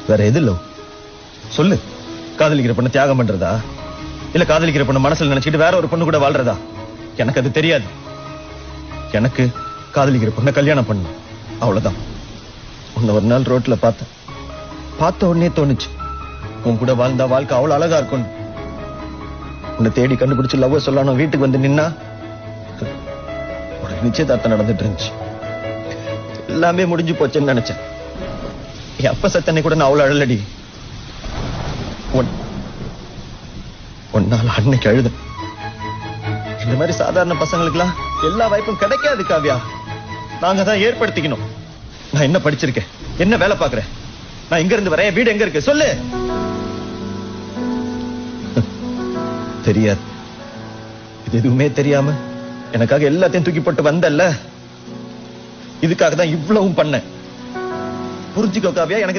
வேற எது லவ் சொல்லு. காதலிக்கிற பொண்ணு தியாகம் பண்றதா, இல்ல காதலிக்கிற பொண்ணு மனசுல நினைச்சிட்டு வேற ஒரு பொண்ணு கூட வாழ்றதா? எனக்கு அது தெரியாது. எனக்கு காதலிக்கிற பொண்ண கல்யாணம் பண்ணு, அவ்வளவுதான். உன்னை ஒரு நாள் ரோட்ல பார்த்த உடனே தோணுச்சு, உன் கூட வாழ்ந்தா வாழ்க்கை அவ்வளவு அழகா இருக்கும். உன்னை தேடி கண்டுபிடிச்சு லவ் சொல்லணும் வீட்டுக்கு வந்து நின்னா உனக்கு நிச்சயதார்த்தம் நடந்துட்டு இருந்துச்சு. எல்லாமே முடிஞ்சு போச்சுன்னு நினைச்சேன். என் அப்பா சத்தனை கூட நான் அவ்வளவு அழலடி. ஒன்னால அன்னைக்கு அழுத. இந்த மாதிரி சாதாரண பசங்களுக்குலாம் எல்லா வாய்ப்பும் கிடைக்காது காவியா. நாங்க தான் ஏற்படுத்திக்கணும். நான் என்ன படிச்சிருக்கேன், என்ன வேலை பாக்குறேன், நான் எங்க இருந்து வரேன், வீடு எங்க இருக்கு சொல்லு. தெரியாது. இது எதுவுமே தெரியாம எனக்காக எல்லாத்தையும் தூக்கி போட்டு வந்தல்ல, இதுக்காக தான் இவ்வளவும் பண்ணேன். புரிஞ்சுக்கோ காவியா. எனக்கு